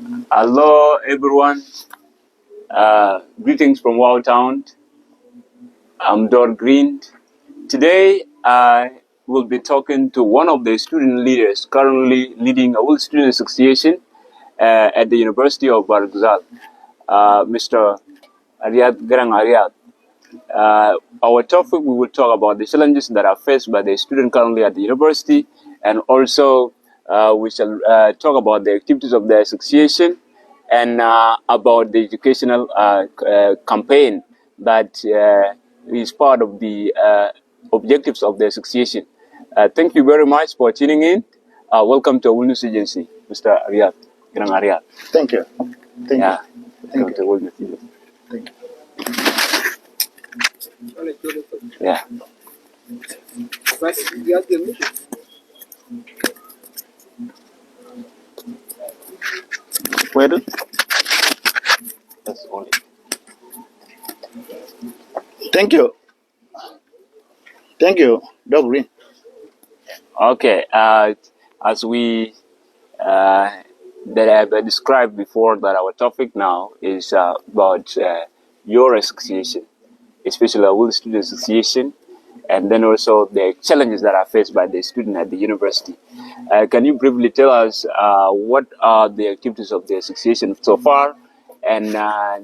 Hello, everyone. Greetings from Wow Town. I'm Dor Green. Today, I will be talking to one of the student leaders currently leading Aweil Students Association at the University of Bahr, Mr. Ariath, Garang Ariath. Our topic, we will talk about the challenges that are faced by the student currently at the university, and also we shall talk about the activities of the association and about the educational campaign that is part of the objectives of the association. Thank you very much for tuning in. Welcome to Aweil News Agency, Mr. Ariath, Garang Ariath. Thank you. Thank Yeah, you. welcome to Aweil News Agency. Thank you. Yeah. Well, That's all. thank you. Thank you, Dr. Green. Okay, as we that I have described before, that our topic now is about your association, especially Aweil Students Association, and then also the challenges that are faced by the student at the university. Can you briefly tell us what are the activities of the association so far, and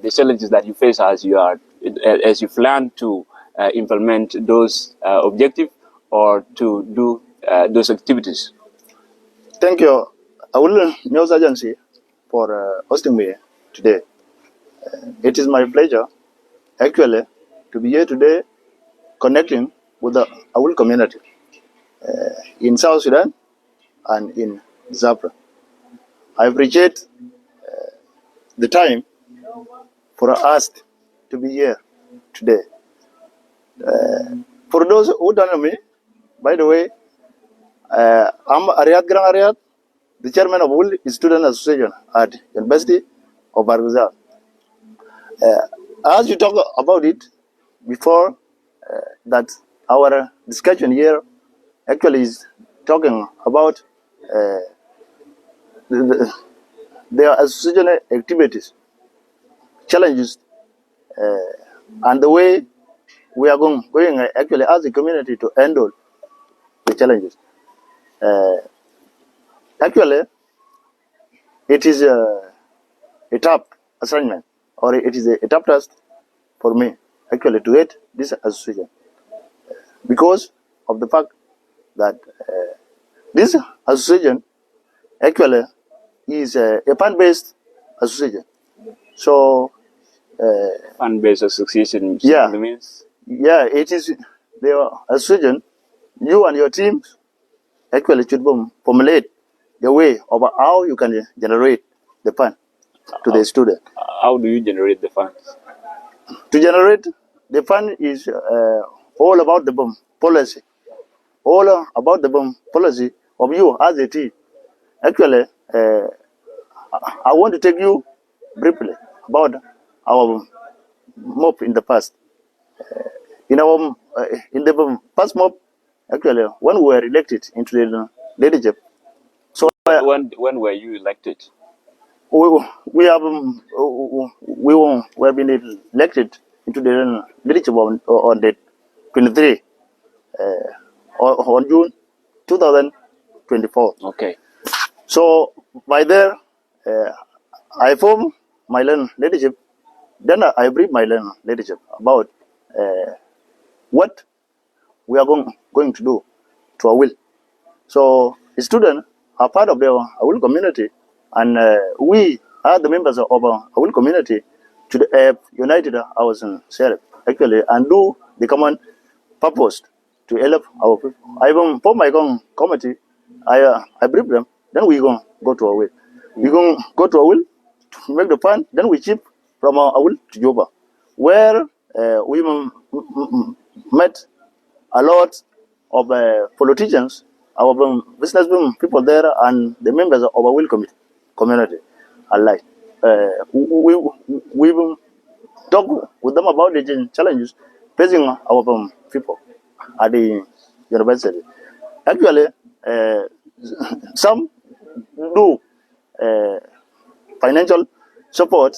the challenges that you face as you plan to implement those objectives or to do those activities? Thank you, Aweil News Agency, for hosting me today. It is my pleasure, actually, to be here today connecting with the Aweil community in South Sudan and in Zafra. I appreciate the time for us to be here today. For those who don't know me, by the way, I'm Ariath Garang Ariath, the chairman of Aweil Students Association at University of Bahr. As you talk about it before, that our discussion here actually is talking about their association activities, challenges, and the way we are going actually as a community to handle the challenges. Actually, it is a tough assignment, or it is a tough task for me actually to head this association, because of the fact that this association actually is a fund-based association. So, Fund-based association yeah, means? yeah, it is the association. You and your teams actually should formulate the way of how you can generate the fund to the student. How do you generate the funds? To generate the fund is all about the policy, all about the policy of you as a team. Actually, I want to take you briefly about our MOP in the past. In the past MOP, actually, when we were elected into the leadership, so when were you elected? we have been elected into the leadership on the 23 on June 2024. Okay. So by there, I formed my leadership. Then I brief my leadership about what we are going to do to Aweil. So the students are part of the Aweil community, and we are the members of our Aweil community to have united ourselves actually and do the common purpose to help our people. I even form my own committee. I brief them. Then we go to Aweil. We go to Aweil to make the fund. Then we ship from Aweil to Juba, where we met a lot of politicians, our business people there, and the members of our Aweil community alike. We talk with them about the challenges facing our people at the university. Actually, some do financial support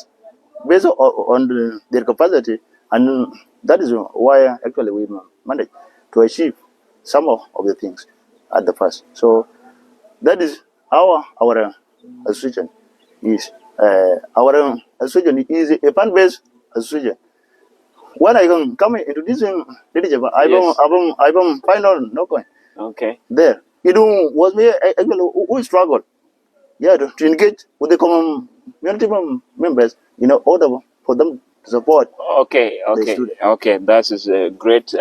based on their capacity, and that is why actually we managed to achieve some of the things at the first. So that is how our association is. Our association is a fund-based association. When I come into this leadership, I don't find out no coin. Okay. There, it was me actually who struggled, to engage with the community members in order for them to support. Okay. That is great.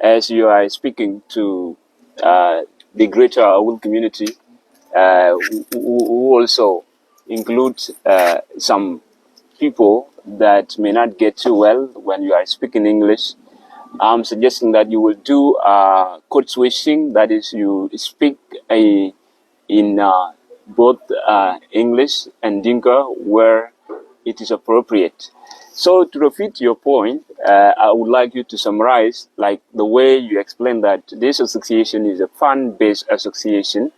As you are speaking to the greater Aweil community, who also include some people that may not get too well when you are speaking English. I'm suggesting that you will do code switching. That is, you speak in both English and Dinka where it is appropriate. So to refute your point, I would like you to summarize like the way you explain that this association is a fund-based association,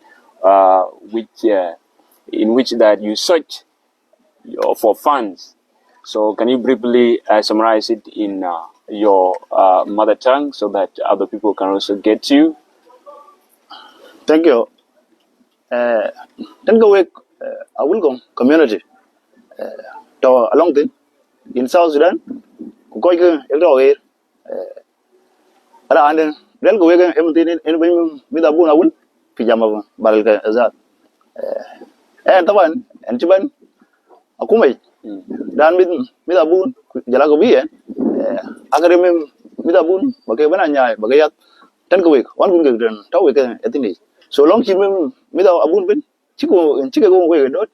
in which that you search for funds. So can you briefly summarize it in your mother tongue so that other people can also get you? Thank you. Then go with Aweil community to along the in South Sudan. Go here. Ada ande then go again everything in with Abu Aweil pijama balga azat. Taban and Chiban Akumai. Dan with Abu Jalago be Agarem with Abu, Bagabananya, Bagayat, Tankawik, one good then Tawik at the so long chim without Abu bin Chico and Chicago way dot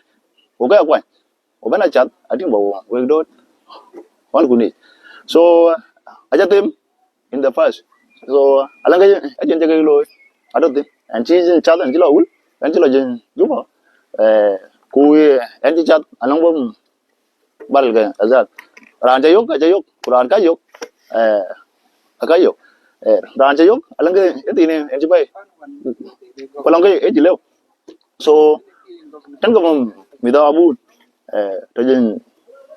Oga one. Obana chat, I think we dot one good need. So I just them in the first. So Alanga agent I don't think and she's in chat and Jilo and Jilo Juba Kui and chat along Balga Azat Ranjayok, Ajayok, Kuran Kayok, Akayok, Ranjayok, Alanga, Edine, and Jibai, Palanga, Edilo. So, Tankam without Abu, Tajin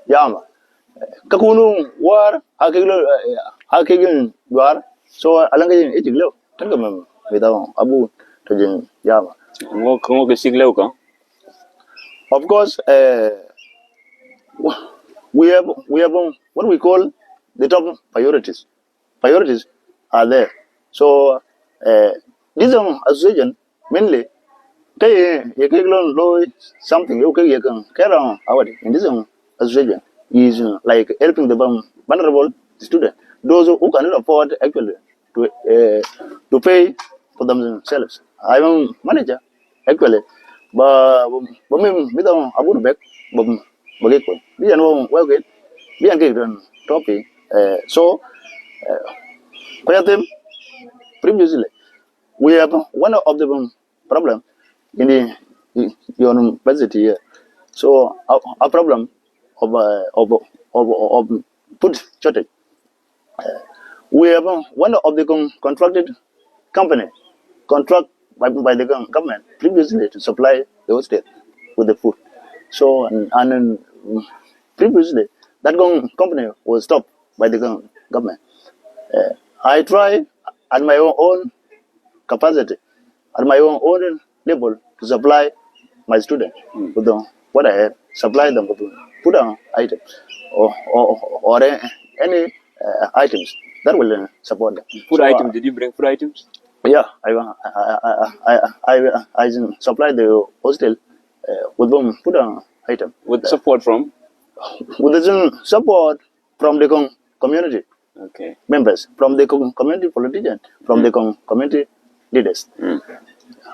Yama, Kakunu, War, Hakigan, War, so Alanga, Edilo, Tankam without Abu, Tajin Yama. Of course, we have what we call the top priorities. Priorities are there. So this association mainly something you can carry on in this association is like helping the vulnerable students, those who cannot afford actually to pay for themselves. I'm a manager actually, but with Abu Back, we are no well good. We are getting topic. So, previously, we have one of the problem in the university here. So, a problem of food shortage. We have one of the contracted company contract by the government previously to supply the state with the food. So, and previously, that company was stopped by the government. I try at my own capacity, at my own level, to supply my students with what I have, supply them with food items or any items that will support them. Food items? Did you bring food items? Yeah, I supply the hostel with food item. With support from? With the support from the community members, from the community politicians, from the community leaders.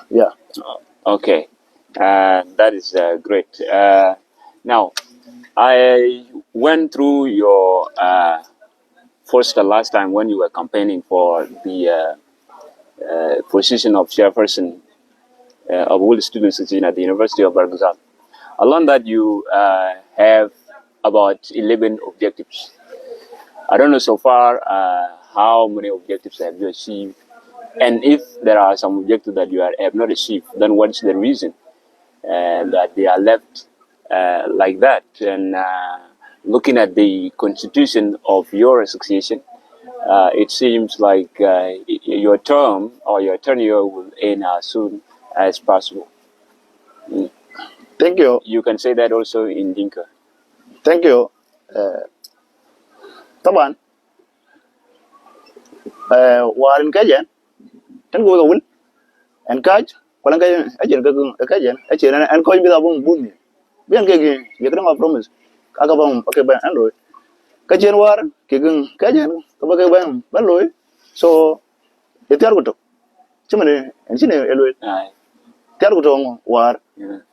Yeah. Okay. That is great. Now, I went through your first and last time when you were campaigning for the position of chairperson of Aweil Students Association at the University of Ghazal. I learned that you have about 11 objectives. I don't know so far how many objectives have you achieved, and if there are some objectives that you have not achieved, then what's the reason that they are left like that. And looking at the constitution of your association, it seems like your term or your tenure will end as soon as possible. Thank you. You can say that also in Dinka. Thank you. Taban warin kajen tan go wul en kaj kwalan kajen ajen ga kajen ajen an ko bi da bun bunni bian ke gi ye kan ma promise aga bang okay ban an loy kajen war ke gun kajen ka ba ke ban loy so e tiar go to chimane en chine e loy tiar go to war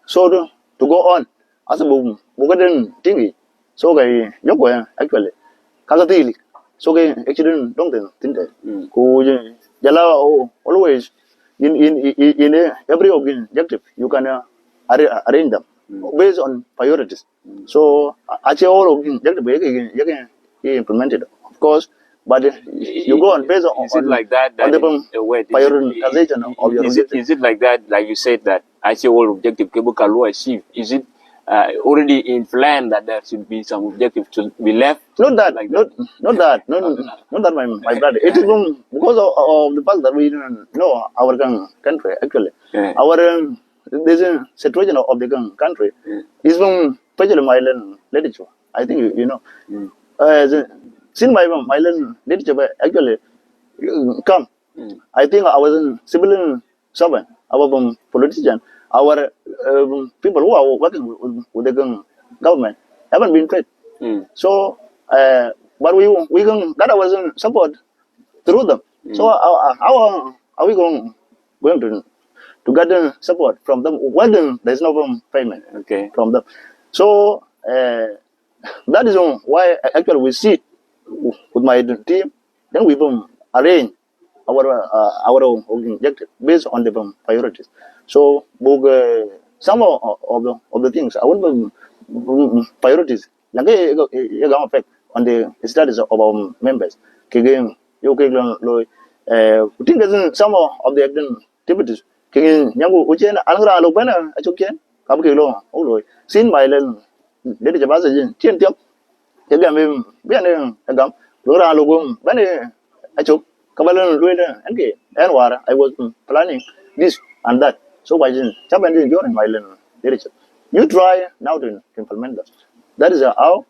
so to go on as a boom bugaden tingi so ga yoko actually kaga tili so ga actually don't think ko jala always in every objective you can arrange them based on priorities. So actually all objective you can implement it of course, but you go on based on, is it like that, on the prioritization of your objective. Is it like that, like you said, that actually all objective can achieve? Is it already in plan that there should be some objective to be left? Not that, like not that, not that, my brother. It is because of the fact that we don't know our country actually. Our there's a situation of the country is from especially my literature. I think you know. Since my literature actually come, I think I was a civilian servant, our politician, our people who are working with the government haven't been paid. So, but we can that was support through them. So how are we going to get the support from them when there's no payment from them? So that is why actually we sit with my team, then we arrange our objective based on the priorities. So some of the things I want priorities like affect on the status of our members. Again, you can think some of the activities. Nyangu uchen angra lobana achuken kabukelo olo sin my len dedi jabasa jin tien tiok jaga me bian agam lora logum bane achuk kabalan luela anke anwara I was planning this and that, so by jin chaban jin join my len dedi you try now to implement that. That is how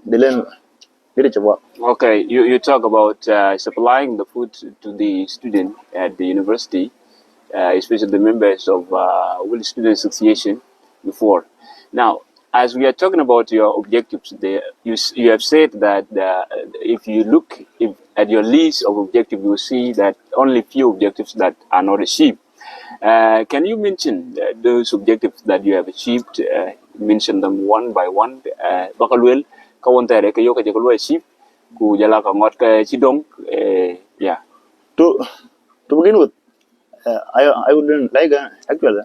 the len dedi work. Okay, you talk about supplying the food to the student at the university, especially the members of Aweil Students Association before. Now, as we are talking about your objectives, there, you have said that if you look at your list of objectives, you will see that only few objectives that are not achieved. Can you mention those objectives that you have achieved? Mention them one by one. Bakalwel, kawantere kayo ka jakalwa achieve, ku jala ka ngot ka chidong. Yeah. To begin with, I wouldn't like actually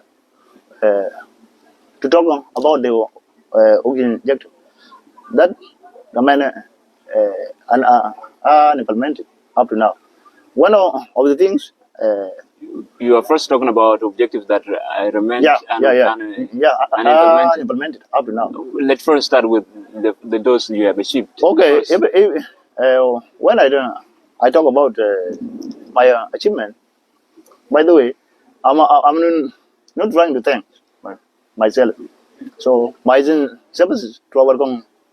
to talk about the objective that the man implemented up to now. One of the things you are first talking about objectives that remain implemented up to now. Let's first start with the those you have achieved. Okay, when I talk about my achievement. By the way, I'm not trying to thank myself. So my services to our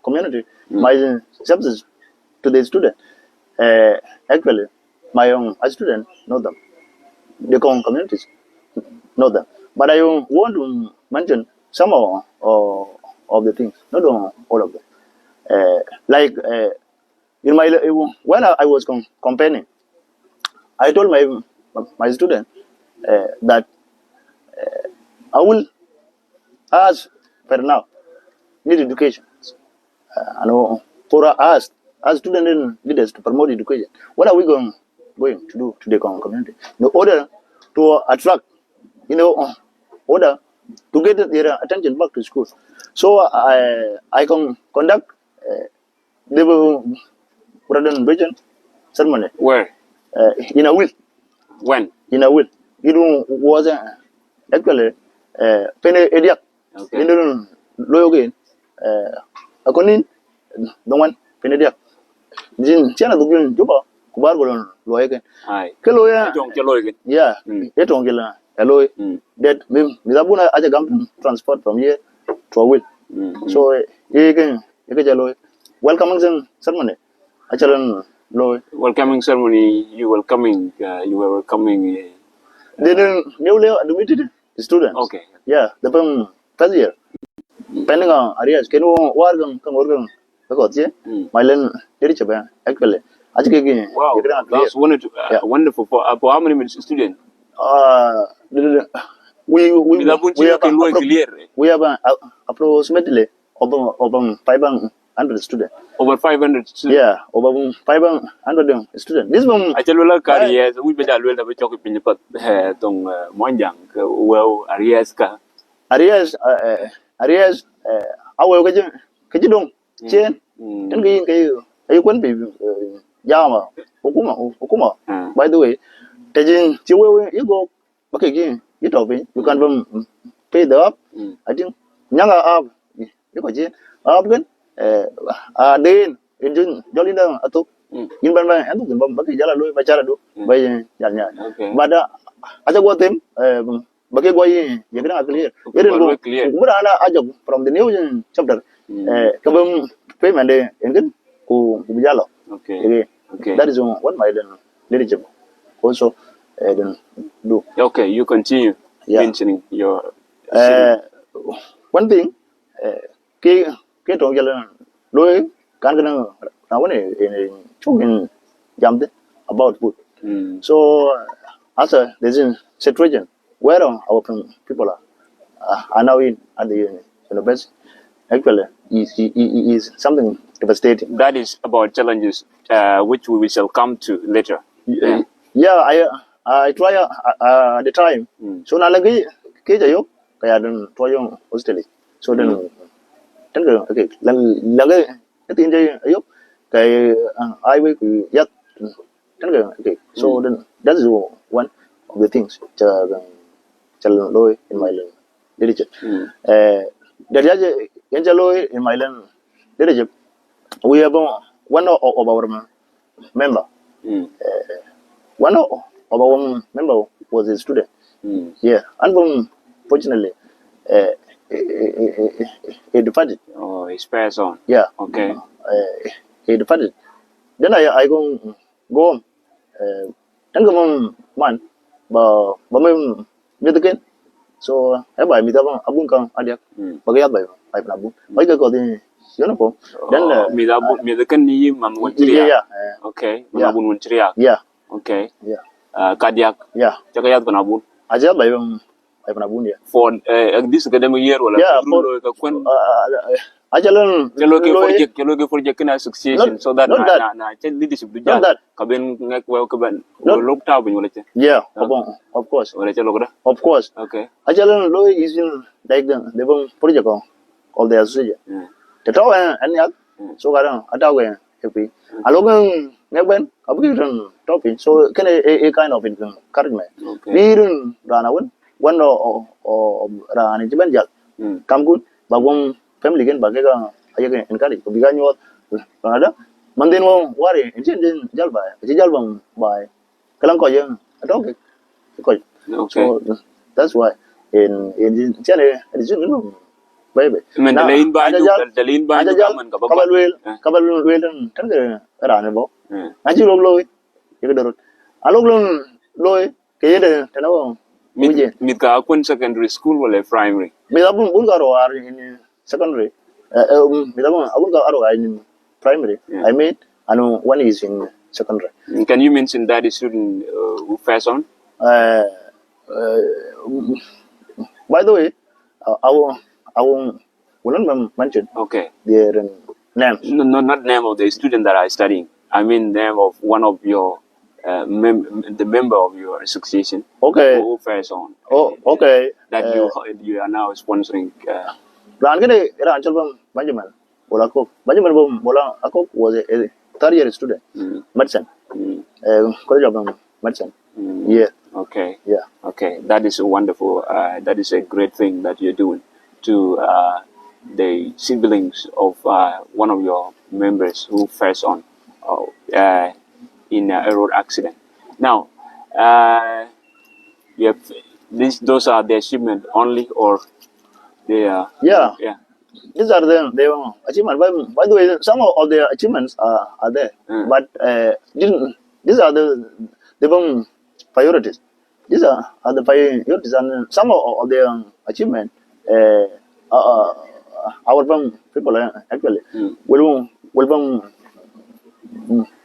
community, my services to the student. Actually, my own student know them. The communities know them. But I want to mention some of the things, not all of them. Like in my when I was campaigning, I told my student that I will ask for now need education, and for us as student leaders to promote education. What are we going to do to the community in order to attract, order to get their attention back to school? So I can conduct the graduation ceremony. Where? In Aweil. When? In Aweil. It was actually Pene Ediak. loy again akonin dongan penedia jin chana dugin juba kubar golon loy again ai ke loya jong ke loy gen yeah etong gela loy that mi zabuna aja gam transport from here to Aweil so again jaloy welcoming ceremony achalan loy welcoming ceremony you were welcoming they didn't newly admitted students okay yeah the first year depending on Ariath can work kan organ because my len did chaba actually ajike gi wow that's wonderful for how many students uh we have clear we have approximately over 500 students over 500 students yeah over 500 students this one actually career we be dalwel da be chok pin pat tong monjang well Ariath awo cái dong chen ten cái quân bị giao mà hukuma by the way tajin chiwe you go okay again you talk you can pay the up I think nyanga up you go je up gan den injun jolina atuk in ban ban atu ban baki jala loy bacara do bay nya bada aja go tem bagi go ye gina clear irin go burana aja from the new chapter kabam payment de engin ku bijalo okay that is what my leadership also then do okay you continue mentioning your one thing ke to gala loy kan kana na woni chugin jamde about food so as a there's a situation where our people are now in at the university actually is something devastating. That is about challenges which we shall come to later. Yeah, I try at the time. So now lagi kerja yo kaya dan toyong hostel. So then okay lagi tin jay ayo kay I will yat okay. So then that is one of the things challenge loy in my leadership. Dari aja yang jaloi in my leadership, we have one of our member. One of our member was a student. Yeah, unfortunately, he departed. Oh, he's passed on. Yeah. Okay. He departed. Then I go home. Then go man, but me again. So I buy me the abun kang adiak. Bagay buy abun. Bagay ko din yun po. Then me the kan ni mamun ceria. Yeah. Okay. Mamun ceria. Yeah. Okay. Yeah. Kadiak. Yeah. Cakayat ko na abun. Aja buy abun dia. For this academic year wala. Yeah. For aja lang. Kelo ke project na association so that na leadership du jall. Kaben ngak well kaben. Lok taw bin wala ci. Yeah. Of course. Wala ci lok da. Of course. Okay. Aja lang lo is in like the project of the association. The taw and yak so garang ataw ke happy. Alogang ngben abugiran topic so can a kind of encouragement. Birun rana one or rana jiban jak. Kam good bagong family kan bagai ka aja encourage ko bigan yo ada mandin mo wari injin jal bang bai kalang ko yang atau ko so that's why in chane injin no baby dalin ba kaman ka kabal wel tan ke rana bo aji log loy ye darot alog loy ke de tanaw mit ka kun secondary school wala primary mi abun bulgaro ar in secondary abun ka aro in primary I mean one is in secondary. Can you mention that student who passed on by the way I will not mention their names. No, not name of the student that are studying. I mean name of one of your the member of your association. Okay. Who passed on. Okay. That you are now sponsoring. Ran gede era anchal bam Benjamin bola ako was a third year student medicine college of medicine. Yeah. Okay. Yeah. Okay. That is wonderful. That is a great thing that you're doing to the siblings of one of your members who fell on in a road accident. Now, you have those are the achievement only, or they are Yeah, yeah. these are the achievements. By the way, some of the achievements are there, Mm. but these are the priorities. These are the priorities, and some of the achievement. Our people actually Mm. will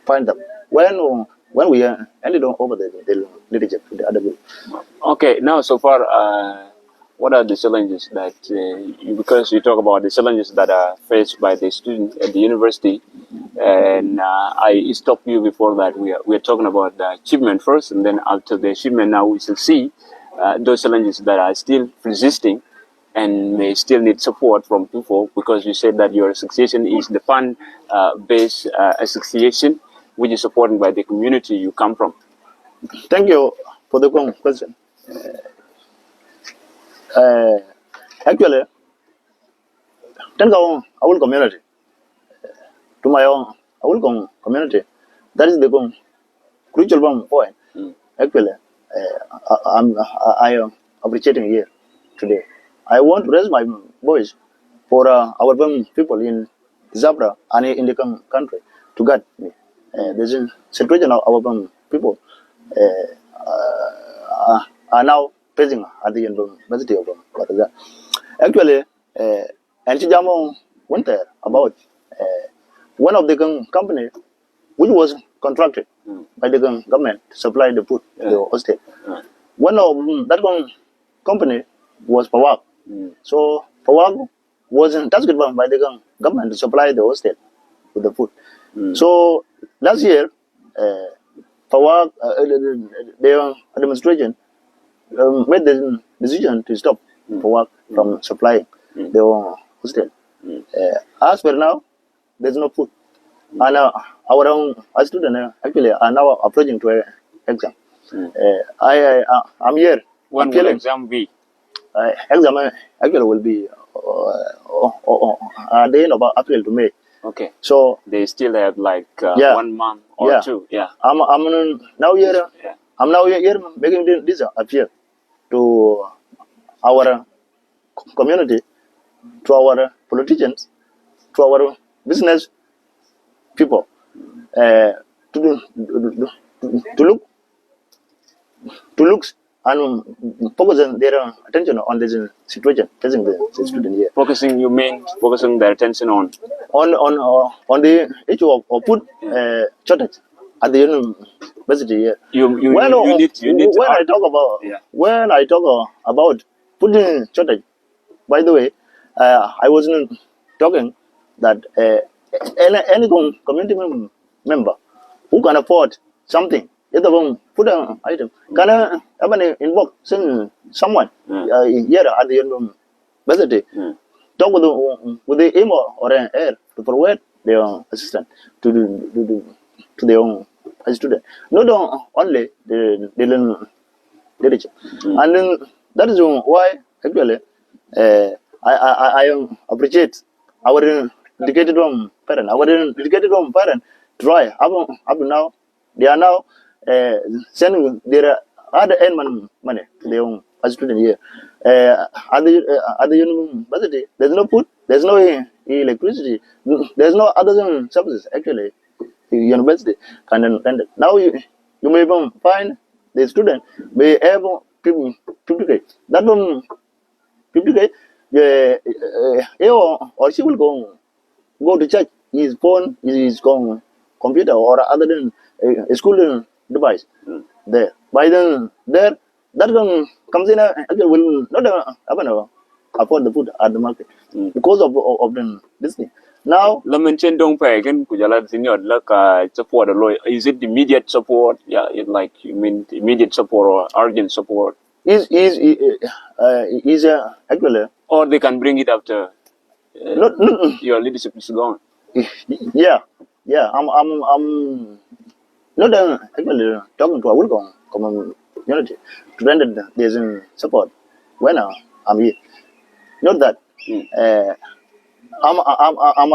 find them when we handed over the leadership to the other group. Okay, now so far, what are the challenges that because you talk about the challenges that are faced by the student at the university, and I stopped you before that. We are talking about the achievement first, and then after the achievement, now we shall see those challenges that are still persisting and may still need support from people, because you said that your association is the fund based association which is supported by the community you come from. Thank you for the question. Uh, Actually, think of our community, to my own our community. That is the crucial one point. Mm. Actually, I am appreciating here today. I want to raise my voice for our people in Zabra and in the country to guide me. There's a situation of our people are now facing at the university of Gaza. Actually, and Chijamo went there about one of the company which was contracted by the government to supply the food to the hostel. One of that company was Pawak. So Pawak was tasked by the government to supply the hostel with the food. So last year, Pawak, the administration made the decision to stop Pawak from supplying the hostel. As per now, there's no food. And our own students actually are now approaching to an exam. I'm here. When will exam be? Exam actually will be at the end of April to May. Okay. So They still have like Yeah. 1 month or Yeah. two. Yeah. I'm now here. Yeah. I'm now here making this appeal to our community, to our politicians, to our business people, to look and focus their attention on this situation facing the student here. Focusing, you mean focusing their attention on? On the issue of food shortage at the university here. You need When I talk about Yeah. when I talk about food shortage, by the way, I was talking that any community member who can afford something, either food item, can invoke someone here at the university. Talk with the aim or an air to provide their assistance to their own student. Not only the literature. And then that is why actually I appreciate our dedicated parent. Our dedicated parent try up to now. They are now sending their other end money to their own student here. At the university, there's no food, there's no electricity, there's no other services actually. The university can render. Now you may even find the student may have 50K. That 50K, he or she will go to church. His phone, his computer, or other than a school device there. By then, there that comes in actually will not afford the food at the market because of this thing. Now, La mention don't pay again. Kujala senior like support a lawyer. Is it immediate support? Yeah, it like you mean immediate support or urgent support, is actually or they can bring it after not your leadership is gone. yeah. I'm not actually talking to our community to render this support when I'm here. Not that I'm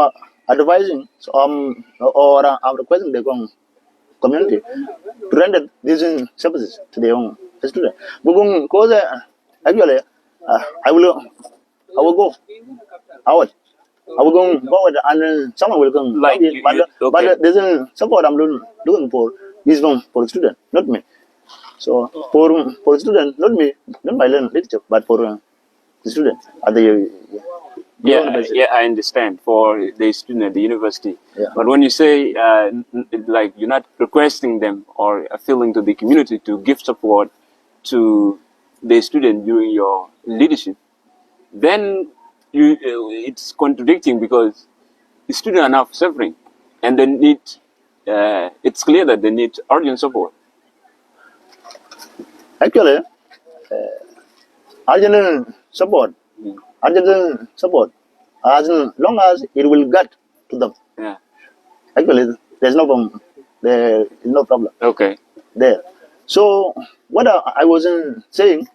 advising, so I'm requesting the community to render these services to their own student. Because actually, I will go out. I will go forward and someone will come. Like okay. But there's a support I'm looking for is for the student, not me. So for the student, not me, not my learn literature, but for the student at the yeah, I understand for the student at the university. Yeah. But when you say like you're not requesting them or appealing to the community to give support to the student during your leadership, then it's contradicting because the students are now suffering and they need. It's clear that they need urgent support. Actually, urgent support, urgent support, as long as it will get to them. Yeah. Actually, there's no problem. There is no problem. Okay. There. So what I was saying,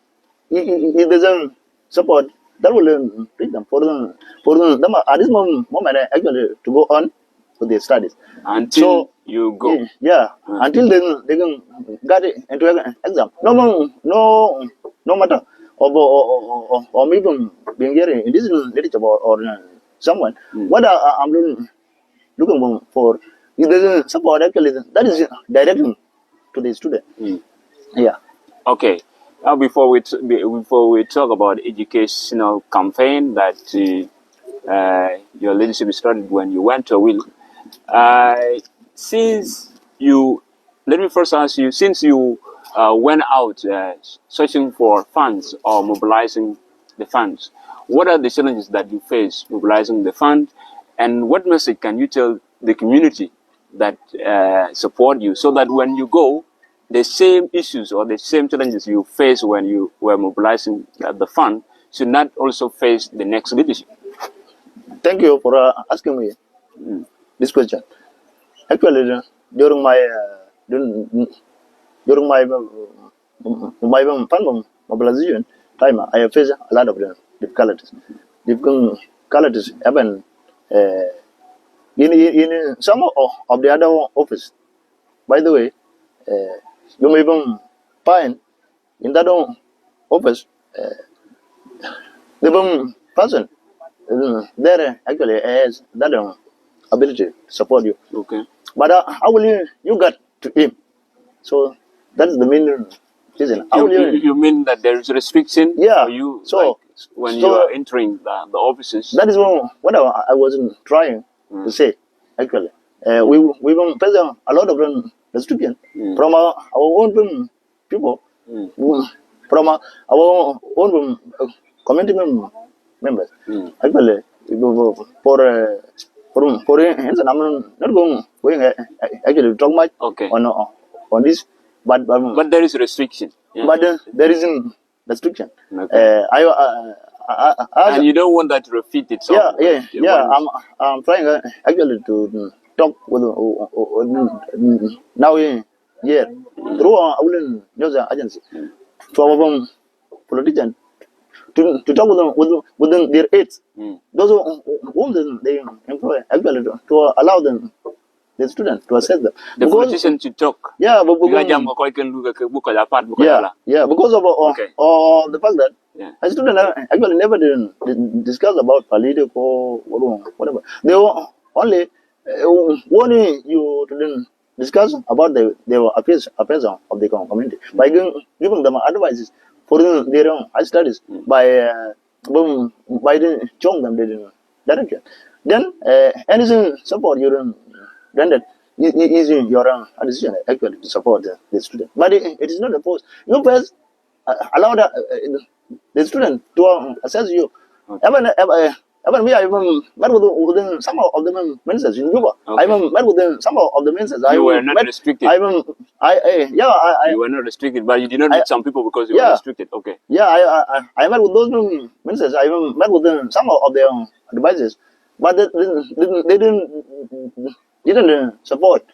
if there's a support, that will reach them for them at this moment actually to go on with their studies. Until you go. Yeah. Until they can get it into an exam. No matter. Or maybe being here in this literature or someone. What I'm looking for, if there's a support actually, that is directing to the student. Yeah. Okay. Now, before we talk about educational campaign that your leadership started when you went to Aweil, let me first ask you, since you went out searching for funds or mobilizing the funds, what are the challenges that you face mobilizing the fund, and what message can you tell the community that support you so that when you go, the same issues or the same challenges you face when you were mobilizing the fund should not also face the next leadership? Thank you for asking me this question. Actually, during my fund mobilization time, I have faced a lot of difficulties. Difficulties happen in some of the other office. By the way, you may even find in that office the person there actually has that ability to support you. Okay. But how will you get to him? So that is the main reason. You mean that there is a restriction for you when you are entering the offices? That is what I was trying to say, actually. We will face a lot of restrictions from our own people, from our own community members. Actually, for instance, I'm not going actually to talk much on this, but there is a restriction. Yeah. But there isn't restriction. Okay. And you don't want that to repeat itself. I'm trying actually to talk with now through our news agency to our politicians to talk with their aides. Those whom they employ actually to allow them the students to assess them. The politician to talk. Yeah, because of the fact that a student actually never discuss about political whatever. They were only wanting you to discuss about their affairs of the community by giving them advices for their own studies by showing them the direction. Then anything support you rendered is your own decision actually to support the student. But it is not opposed. You first allow the student to assess you. Even me, I even met with some of the ministers in Cuba. I even met with some of the ministers. You were not restricted. You were not restricted, but you did not meet some people because you were restricted. Okay. Yeah, I met with those ministers. I even met with some of their advisors, but they didn't support.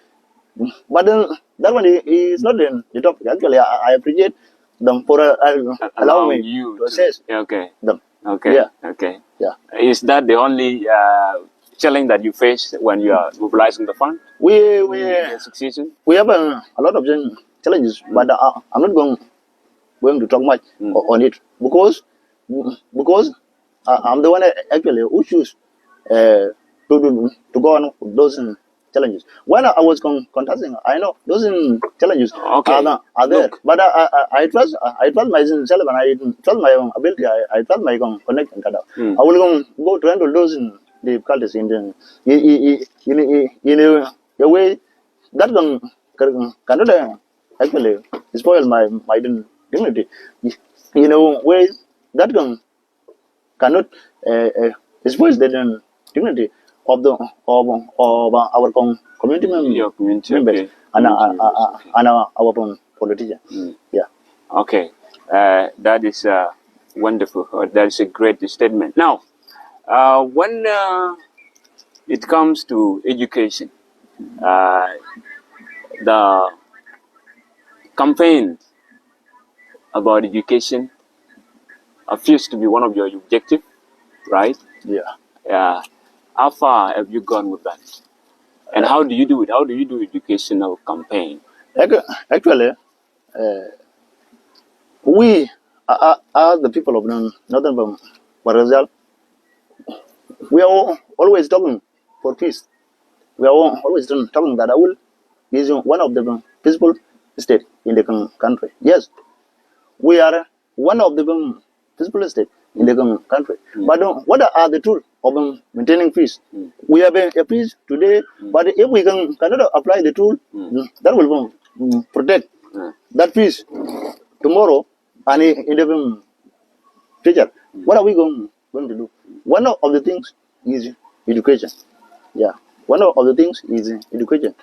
But that one is not the topic. Actually, I appreciate them for allowing me to assess them. Okay. Okay. Is that the only challenge that you face when you are mobilizing the fund? We The association? we have a lot of challenges, but I'm not going to talk much on it because I'm the one actually who choose to go on with those challenges. When I was contesting, I know those challenges are there, Look. but I trust myself and I trust my own ability. I trust my connection. I will go to handle those difficulties in a way that cannot actually spoil my dignity. In a way that cannot spoil the dignity of our community Your community, members okay. and Okay. our politicians. Yeah. Okay, that is wonderful. That is a great statement. Now, when it comes to education, the campaign about education appears to be one of your objectives, right? Yeah. How far have you gone with that? And how do you do it? How do you do educational campaign? Actually, we are the people of Northern Ghazal. We are always talking for peace. We are always talking that Aweil is one of the peaceful states in the country. Yes, we are one of the peaceful states in the country. But what are the tools of maintaining peace? We have a peace today, but if we cannot apply the tool, that will protect that peace tomorrow and in the future. What are we going to do? One of the things is education. Yeah, one of the things is education.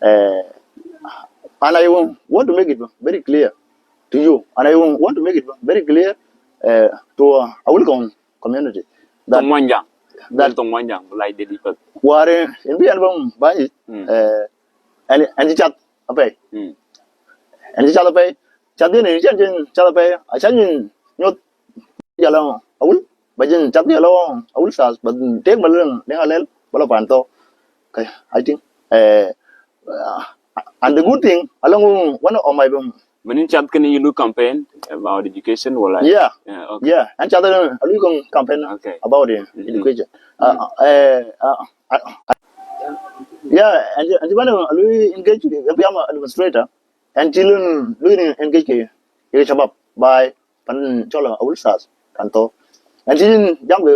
And I want to make it very clear to you, and I want to make it very clear to our community that Like the people. ware in the album by and chat apay and chat apay chat din ni chat chat apay a chat din nyot jalo Aweil bajin chat jalo Aweil sas but take balun ne alel bala panto. Okay, I think and the good thing along one of my When in chat, can you do campaign about education or like? yeah, Okay. yeah, and other campaign about education. Yeah, and when we engage the administrator and children doing engage Shabab by Pan Chola Ulsas Kanto. And children jump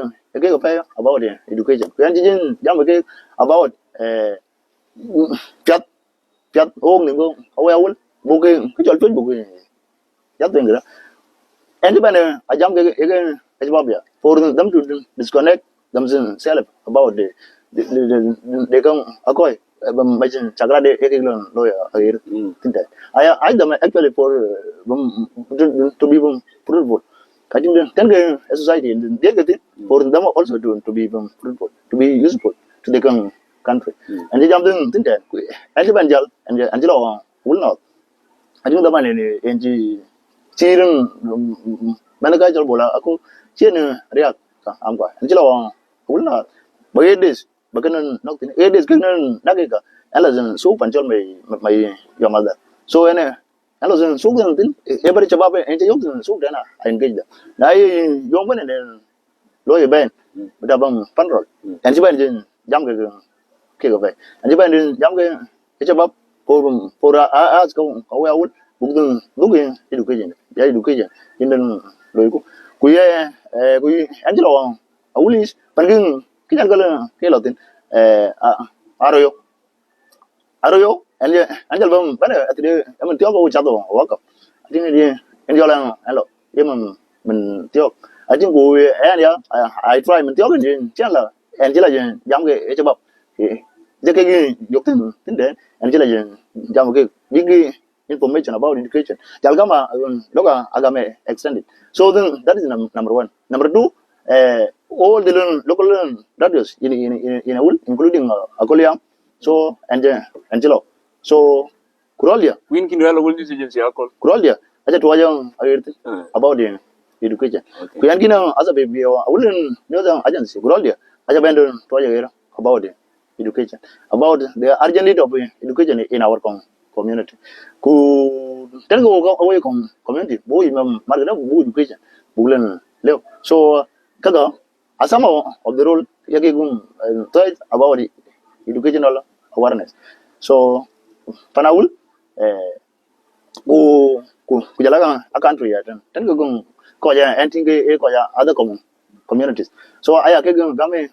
about education. And children jump about Piat Piat ôm những cái Aweil booking cái chuyện booking rất tiền rồi. And the banner, I jump again, for them to disconnect themselves about they come a coy, imagine Chagrade, lawyer. I them actually for to be fruitful. I think then a society and they get it for them also to be fruitful, to be useful to the country. And they jump in, think that, and the Banjal and Angelo will not. I think the money in Chirin Manaka Bola, Aku, Chin Ariath, Amqua, and Jilo will not. But it is, but nothing. It is Ganan Nagika, Alazan, soup and my your mother. So, Alazan, soup and every Chababa and Johnson, soup, then I engage them. Now, young women and lawyer Ben, with a panrol, and she went in younger kick away. And she went in younger Chabab for us go away. Looking education, education in the local. We Angelo Aweil, Panging, Kinagala, Kilotin, Arroyo, and Angelo, better at the Amatiogo Chado, walk up. I think in Yolang, hello, Yemen, Tiok. I think we area, I try Matiogan, Chandler, Angela, Younger, Echabab. The Kagi, Yokin, Angela, Jamake, big information about education. Jalgama Loga Agame extended. So then that is number one. Number two, all the local radios in Aweil, including Akolia, so and Angelo. So Kurolia. Win Kinwell will use agency alcohol. Kurolia. I just was about education. Okay. Kuyan gina as a baby, I wouldn't know the agency, Grodia, I abandoned to about education, about the urgent need of education in our community. Ku tell go away from community, boy, Margaret, education, Bulan, Leo. So, Kaga, as some of the role, Yagigum, about educational awareness. So, Panawul, ku jala a country ya tan ko gun ko ya anting ko ya other communities so aya ke gun game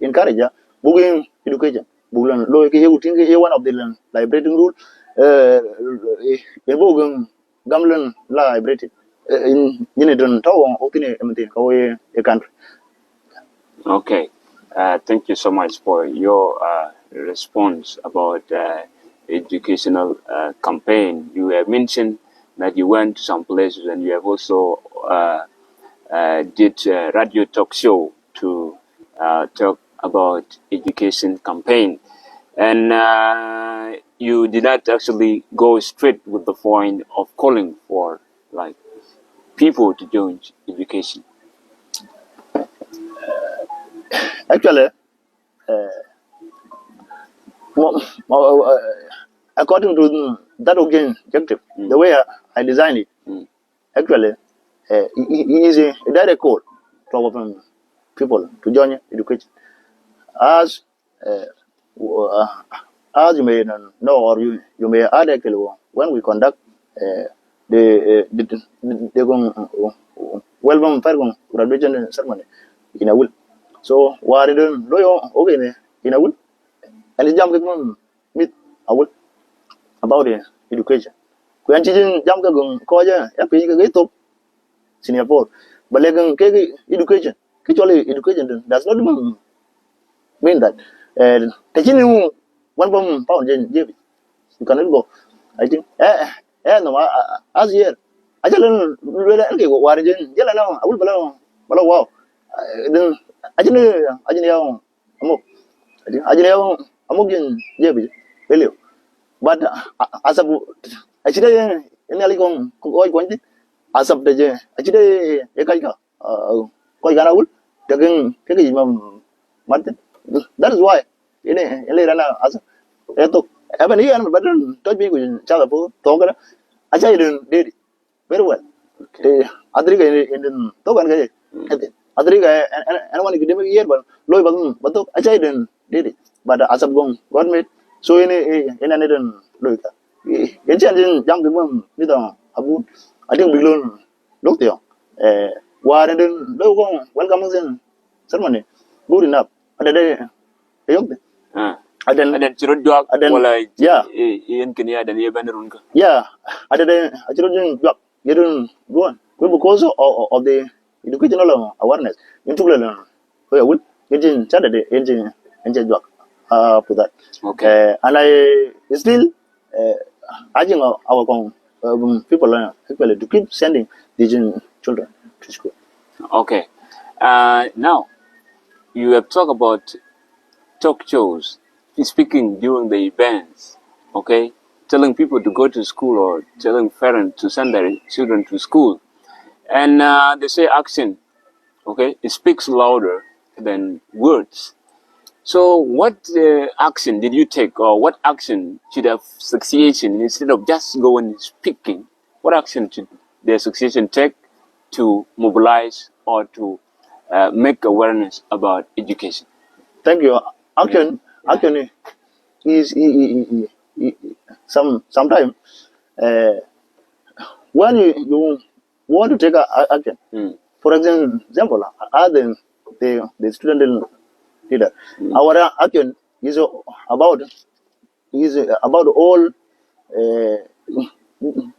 encourage ya bugin education bulan lo ke you think one of the liberating rule e bugin gamlan library in don taw o tine emte ko e country. Okay. Thank you so much for your response about educational campaign. You have mentioned that you went to some places and you have also did a radio talk show to talk about education campaign. And you did not actually go straight with the point of calling for like people to join education. Actually according to that objective, the way I designed it, actually, it is a direct call to our people to join education. As uh, as you may know, or you may add actually, when we conduct welcome graduation ceremony in a will. So, what did loyo okay in a will? And it's jam meet a will about education. Kuyan chijin jam ka gung ko ja ya pi ka to Singapore. But like education, actually education does not mean that the chini one pound jen you cannot go. I think no as here. Ajalan lula ke war jen jela na awul bala wow. Then ajini ya amok. Ajini ya amok jen jebi. Belio. But asap actually ini ali ko kwandi asap deje actually e kai ka ko gana ul dagen kege imam martin that is why ini rana asap eto even here but to be go chala po to gara acha idin dedi very well adri ga in to kan ga adri ga anyone gidem year but loy bang bato acha idin dedi but asap gong god made so ini neden loy ka in chen jam ke mum ni da abu I think bilon look there wa neden lo gong welcome sen ceremony good enough ada de yok Adan chiro juak adan wala yeah yen kenya dan ye banirun ka. yeah ada de achiro jin job yedun go on because of the educational awareness into learn ko yawul yedin chada de engine job for that Okay. and I still urging our people to keep sending these children to school. Okay. Now you have talked about talk shows, speaking during the events, okay? Telling people to go to school or telling parents to send their children to school. And they say action, okay? It speaks louder than words. So what action did you take or what action should the association, instead of just going and speaking, what action should the association take to mobilize or to make awareness about education? Thank you. Action is sometimes uh, when you want to take action. For example, the student leader, our action is about all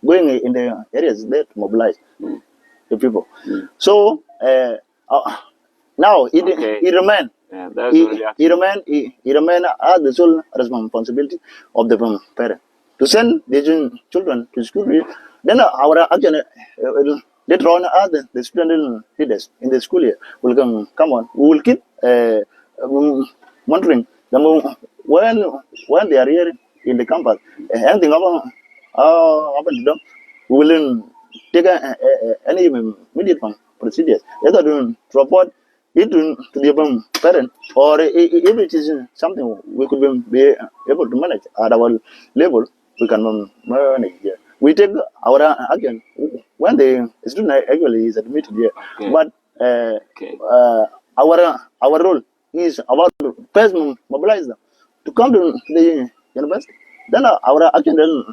going in the areas that mobilize the people. So now Okay. it remains. Yeah, that's really It remain as the sole responsibility of the parent to send the children to school. Then our action later on as the student leaders in the school year will come on. We will keep monitoring them when they are here in the campus. Anything happen to them, we will take any immediate procedures. Either to report it to the parent, or if it is something we could be able to manage at our level, we can manage. Yeah. We take our again when the student actually is admitted here, Okay. but Okay. our role is about to first mobilize them to come to the university. Then our action then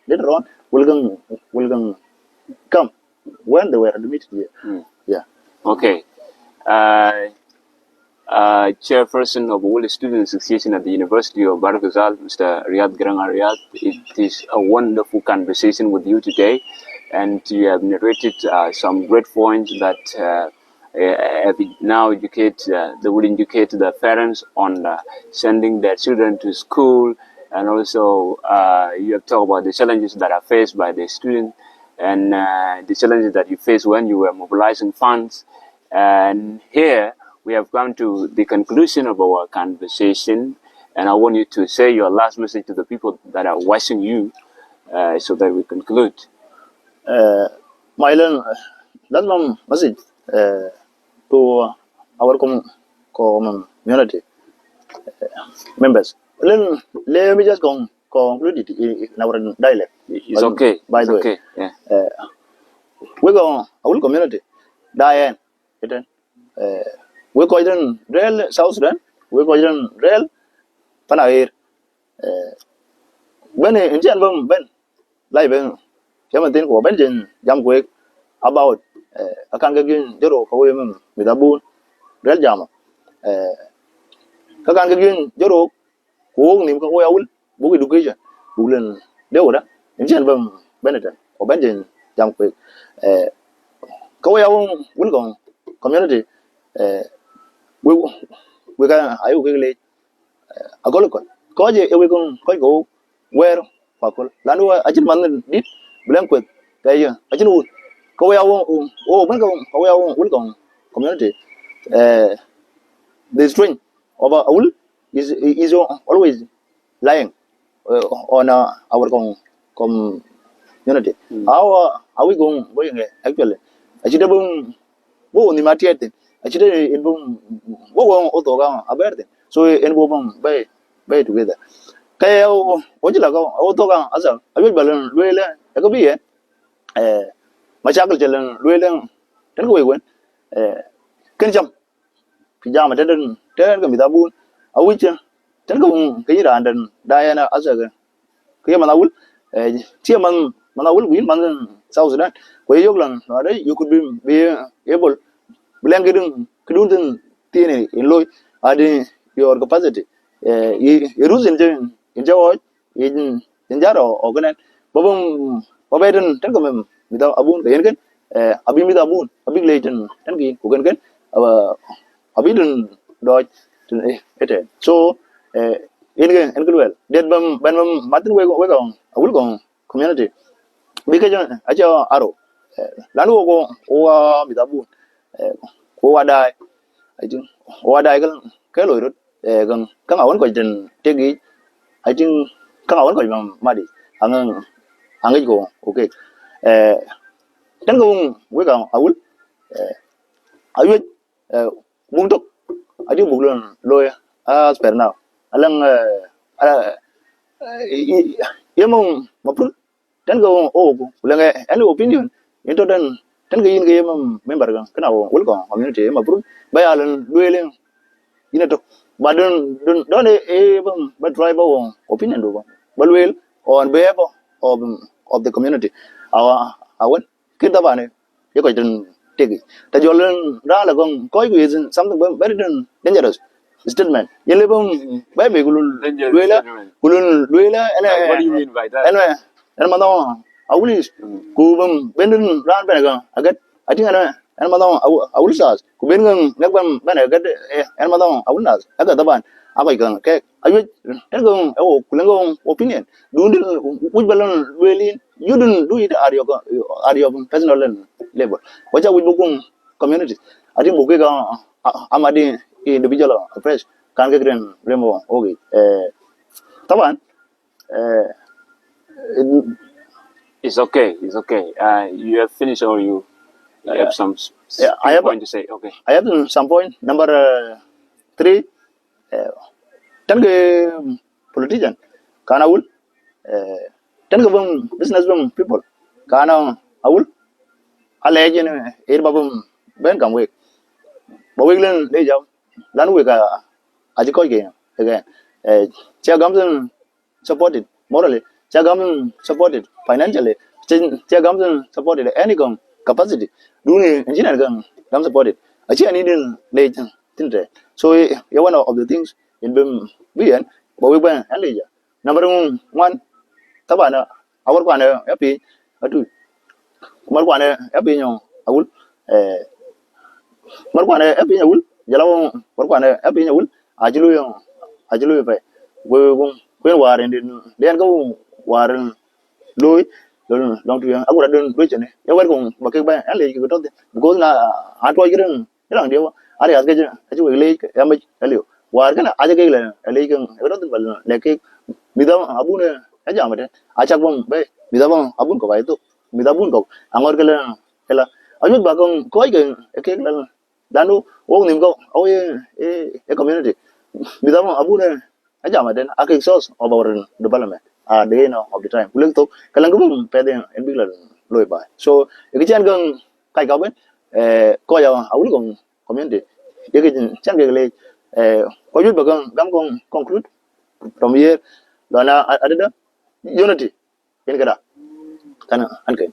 later on will come when they were admitted here. Yeah. Okay. Chairperson of Aweil Students Association at the University of Bahr, Ghazal, Mr. Ariath Garang Ariath. It is a wonderful conversation with you today, and you have narrated some great points that have now they will educate the parents on sending their children to school, and also you have talked about the challenges that are faced by the students and the challenges that you face when you were mobilizing funds. And here we have come to the conclusion of our conversation, and I want you to say your last message to the people that are watching you, so that we conclude. My that's my message to our community members. Let me just conclude it in our dialect. It's okay. By the way, okay. Yeah. We go our community. Diane, we go in real South Sudan. We go in real Panair. When in Jan Ben, like Ben, Jamatin or Benjamin, Jam Quick about a Kangagin, Jero, Kawim, with a boon, real Jama. Kangagin, Jero, who Nim Kawil, book education, Bulan, Deoda, in Jan Benetton or Benjamin, Jam Quick. Kawai will go community. We can I will relate a golokon. Koje we go where Pakul Lanua Ajin Man did blank with Gaya Ajin Wood. Kawai Kawai will go community. The string of a wool is always lying on our community. How are we going actually? Actually, bo ni matiete. Actually, in boom, bo otoga aberde. So in boom bay together. Kaya ojilaga otoga asa. Abi balan luele. Eko biye. Machakal jalan luele. Tenko wewen. Kenjam. Pijama ten kamitabun. Awicha. Tenko kaya andan Diana asa. Kaya manawul. Chairman manawul win man South Sudan. Kaya yoglan. You could be able. Blanketing Kudun Tini in Loy, adding your capacity. You lose in Jawa, in Jaro, Organet, Bobum, Obedan, Tankamum, without Abun, the Yengen, Abim with Abun, a big Leighton, Tanki, Kugan, Abidun Dodge to it. So, in and good well. Dead Bam Martin Wegong, a Wilgong community. Because Aja Arrow, Lanu or Midabu. Wadai, I think Wadai Kalorut, come on, question, take it. I think come on, Muddy, hang go, okay. Then go, we go, I will. I would, Munduk, I do Bulan, lawyer, spare now. Along, Yamon, Maput, then go, oh, any opinion, into then. Ten game member can will go community approved by Alan Dwelling in a talk. But don't even but tribal opinion over. But will on behalf of the community. Our Kitabane, you can take it. The Jolan Ralagon Koi is something very dangerous. Statement. You live on baby Gulun Dwella and What do you mean by that? And Madonna. I will use Kubum Bendon Ran Benagan. I get, I think I Madonna, I will start. Kubingan, Nagam Benagat, and Madonna, I will not. I got the band. I can cake. I will go, oh, Kulango opinion. Do we balloon really? You don't do it at your personal level. What are we booking community? I think Bukiga Amadi individual fresh can't get Remo. Okay. Taban. It's okay. It's okay. You have finished, or you have some I have point to say? Okay. I have some point. Number 3, ten politician kana wul ten business people kana awul alege ne babum ben kam we ba we len le jaw lan we ka aji ko ge again chia gamsun supported morally, chia gamsun supported financially, chia gamsun supported any capacity duni engineer gam supported achi ani din le tinte so one of the things in bem bien ba we ban ale ja number 1 tabana awar kwana yapi atu mar kwana yapi nyo awul mar kwana yapi awul jalaw mar kwana yapi awul ajilu yo pe we kwen waren din den ko waren loy long tu yang agora den do chene ya war ko ba ke ba ale ki to because na atwa giren ilang dia are as ke aju we le ya me ale war kana aja ke le ale ke ero tin bal le ke midam abune aja amade acha bom be midam abun ko ba itu midabun ko angor ke le ela ajut ba ko ke le danu wo nim ko o e community midam abune aja amade ake source of our development at the end of the time kulen to kalang gum pede en bigla loy ba so e chan gang kai ka ben ko ya awul gum community ye ke chan ke le ko yut ba gam conclude from here lana adada unity en kada kana anke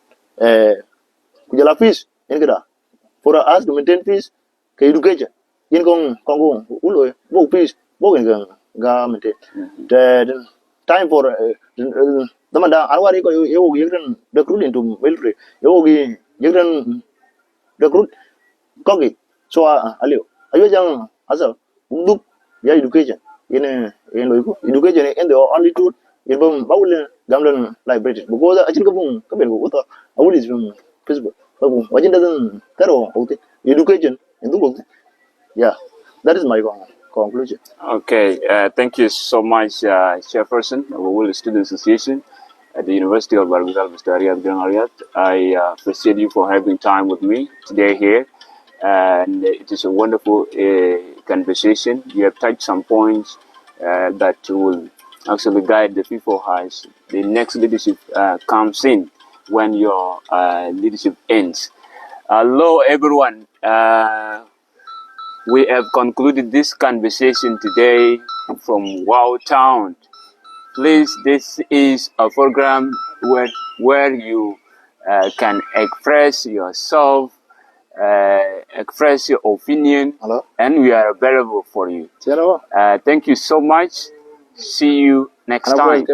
kujala peace en kada for us to maintain peace ke education yin kong ulo bo peace bo gen ga maintain the time for the manda arwari ko yo yigran recruit into military yo gi yigran recruit kogi so alio ayo jang asa unduk ya education in lo education in the only tool in bom bawul gamlan library because achin ko bum ko ben ko to awul is from facebook bum wajin doesn't karo okay education in the yeah that is my conclusion. Okay. Thank you so much, Chairperson of Aweil Students Association at the University of Bahr, Mr. Ariath. I appreciate you for having time with me today here, and it is a wonderful conversation. You have touched some points that will actually guide the people as the next leadership comes in when your leadership ends. Hello, everyone. We have concluded this conversation today from Wow Town. Please, this is a program where you can express yourself, express your opinion, Hello? and we are available for you. Thank you so much. See you next time.